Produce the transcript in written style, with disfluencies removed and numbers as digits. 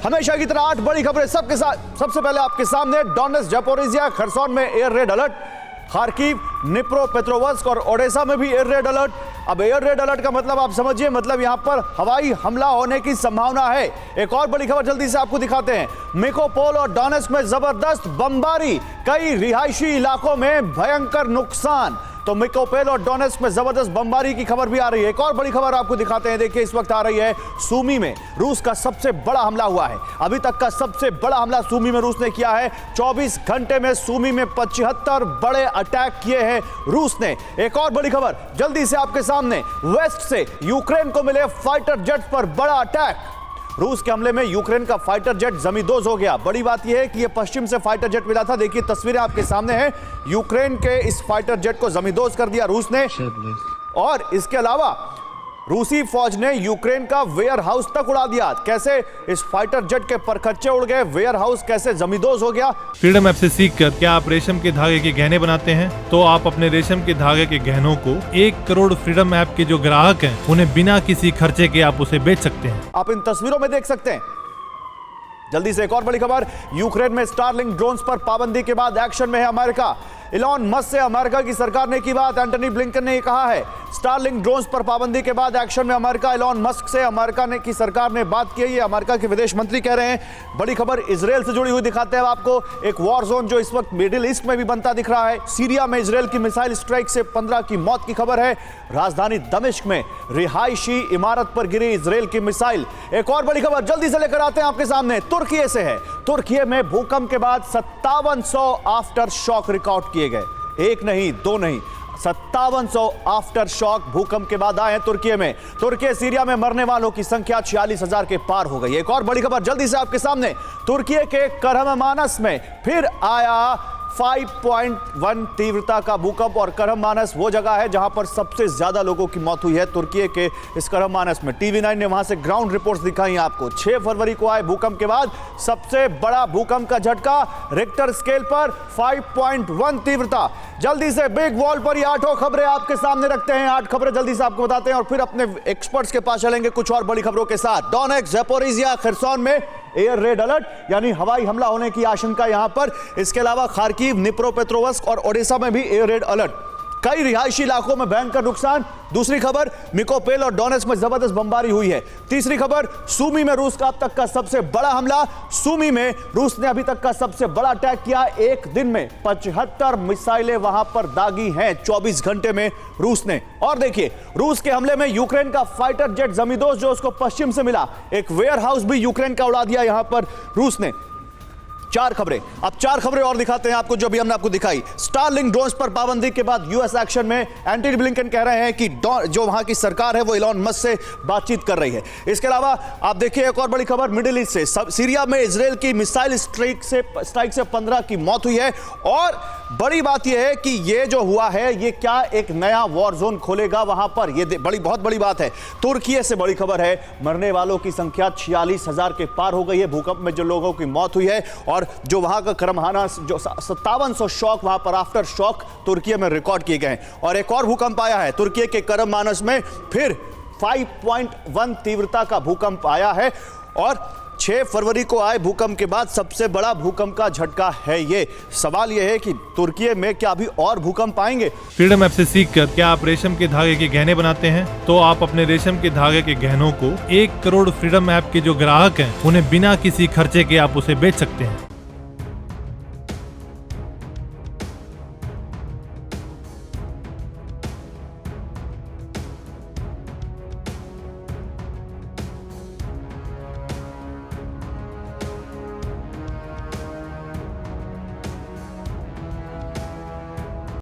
हमेशा की तरह 8 बड़ी खबरें सबके साथ। सबसे पहले आपके सामने डोनेट्स्क, ज़पोरिज़िया, खरसोन में एयर रेड अलर्ट, खार्किव, निप्रोपेट्रोवस्क और ओडेसा में भी एयर रेड अलर्ट। अब एयर रेड अलर्ट का मतलब आप समझिए, मतलब यहां पर हवाई हमला होने की संभावना है। एक और बड़ी खबर जल्दी से आपको दिखाते हैं। मिकोपोल और डोनेट्स्क में जबरदस्त बमबारी, कई रिहायशी इलाकों में भयंकर नुकसान। तो मिकोपोल और डोनेट्स्क में जबरदस्त बमबारी की खबर भी आ रही है। एक और बड़ी खबर आपको दिखाते हैं, देखिए इस वक्त आ रही है। सूमी में रूस का सबसे बड़ा हमला हुआ है, अभी तक का सबसे बड़ा हमला सूमी में रूस ने किया है। 24 घंटे में सूमी में 75 बड़े अटैक किए हैं रूस ने। एक और बड़ी खबर जल्दी से आपके सामने, वेस्ट से यूक्रेन को मिले फाइटर जेट पर बड़ा अटैक। रूस के हमले में यूक्रेन का फाइटर जेट जमींदोज हो गया। बड़ी बात यह है कि यह पश्चिम से फाइटर जेट मिला था। देखिए तस्वीरें आपके सामने हैं, यूक्रेन के इस फाइटर जेट को जमींदोज कर दिया रूस ने। और इसके अलावा रूसी फौज ने यूक्रेन का वेयर हाउस तक उड़ा दिया। कैसे इस फाइटर जेट के परखच्चे उड़ गए, वेयर हाउस कैसे जमींदोज हो गया। फ्रीडम ऐप से सीखकर क्या आप रेशम के धागे के गहने बनाते हैं? तो आप अपने रेशम के धागे के गहनों को 1 करोड़ फ्रीडम ऐप के जो ग्राहक हैं उन्हें बिना किसी खर्चे के आप उसे बेच सकते हैं। आप इन तस्वीरों में देख सकते हैं। जल्दी से एक और बड़ी खबर, यूक्रेन में स्टारलिंक ड्रोन्स पर पाबंदी के बाद एक्शन में है अमेरिका। इलॉन मस्क से अमेरिका की सरकार ने की बात, एंटनी ब्लिंकन ने कहा है। स्टारलिंक ड्रोन्स पर पाबंदी के बाद एक्शन में अमेरिका, इलॉन मस्क से अमेरिका की सरकार ने बात की है। ये अमेरिका के विदेश मंत्री कह रहे हैं। बड़ी खबर इजराइल से जुड़ी हुई दिखाते हैं आपको। एक वॉर जोन जो इस वक्त मिडिल ईस्ट में भी बनता दिख रहा है। सीरिया में इजराइल की मिसाइल स्ट्राइक से 15 की मौत की खबर है। राजधानी दमिश्क में रिहायशी इमारत पर गिरी इजराइल की मिसाइल। एक और बड़ी खबर जल्दी से लेकर आते हैं आपके सामने, तुर्की से है। तुर्की में भूकंप के बाद 5700 आफ्टर शॉक रिकॉर्ड किए गए। एक नहीं, दो नहीं, 5700 आफ्टर शॉक भूकंप के बाद आए हैं तुर्की में। तुर्की सीरिया में मरने वालों की संख्या 46,000 के पार हो गई। एक और बड़ी खबर जल्दी से आपके सामने, तुर्की के करहमानस में फिर आया 5.1 तीव्रता का भूकंप। और करहमानस वो जगह है जहां पर सबसे ज्यादा लोगों की मौत हुई है तुर्की के इस करहमानस में। TV9 ने वहां से ग्राउंड रिपोर्ट्स दिखाई आपको। 6 फरवरी को आए भूकंप के बाद सबसे बड़ा भूकंप का झटका, रिक्टर स्केल पर 5.1 तीव्रता। जल्दी से बिग वॉल पर ये 8 खबरें आपके सामने रखते हैं। 8 खबरें जल्दी से आपको बताते हैं और फिर अपने एक्सपर्ट्स के पास चलेंगे कुछ और बड़ी खबरों के साथ। डोनेट्स्क, ज़पोरिज़िया, खरसोन में एयर रेड अलर्ट, यानी हवाई हमला होने की आशंका यहां पर। इसके अलावा खार्किव, निप्रोपेट्रोवस्क और ओडेसा में भी एयर रेड अलर्ट, कई रिहायशी इलाकों में भयंकर नुकसान। दूसरी खबर, मिकोपोल और डोनेट्स्क में जबरदस्त बमबारी हुई है। तीसरी खबर, सूमी में रूस का अब तक का सबसे बड़ा हमला। सूमी में रूस ने अभी तक का सबसे बड़ा अटैक किया। एक दिन में 75 मिसाइलें वहां पर दागी हैं 24 घंटे में रूस ने। और देखिए रूस के हमले में यूक्रेन का फाइटर जेट जमींदोज जो उसको पश्चिम से मिला, एक वेयर हाउस भी यूक्रेन का उड़ा दिया यहां पर रूस ने। 4 खबरें, अब 4 खबरें और दिखाते हैं आपको जो भी हमने आपको दिखाई। स्टारलिंक ड्रोन्स पर पाबंदी के बाद यूएस एक्शन में, एंटनी ब्लिंकन कह रहे हैं कि जो वहां की सरकार है वो इलॉन मस्क से बातचीत कर रही है। इसके अलावा आप देखिए एक और बड़ी खबर मिडिल ईस्ट से, सीरिया में इजराइल की मिसाइल स्ट्राइक से 15 की मौत हुई है। और बड़ी बात यह है कि ये जो हुआ है ये क्या एक नया वॉर जोन खोलेगा वहां पर, ये बहुत बड़ी बात है। तुर्की से बड़ी खबर है, मरने वालों की संख्या 46,000 के पार हो गई है भूकंप में जो लोगों की मौत हुई है। और जो वहां का करहमानस, जो 5700 शॉक वहां पर आफ्टर शॉक तुर्की में रिकॉर्ड किए गए। और एक और भूकंप आया है तुर्की के करहमानस में, फिर 5.1 तीव्रता का भूकंप आया है। और 6 फरवरी को आए भूकंप के बाद सबसे बड़ा भूकंप का झटका है ये। सवाल यह है कि तुर्की में क्या अभी और भूकंप आएंगे? फ्रीडम ऐप से सीखकर क्या आप रेशम के धागे के गहने बनाते हैं? तो आप अपने रेशम के धागे के गहनों को 1 करोड़ फ्रीडम ऐप के जो ग्राहक हैं उन्हें बिना किसी खर्चे के आप उसे बेच सकते हैं।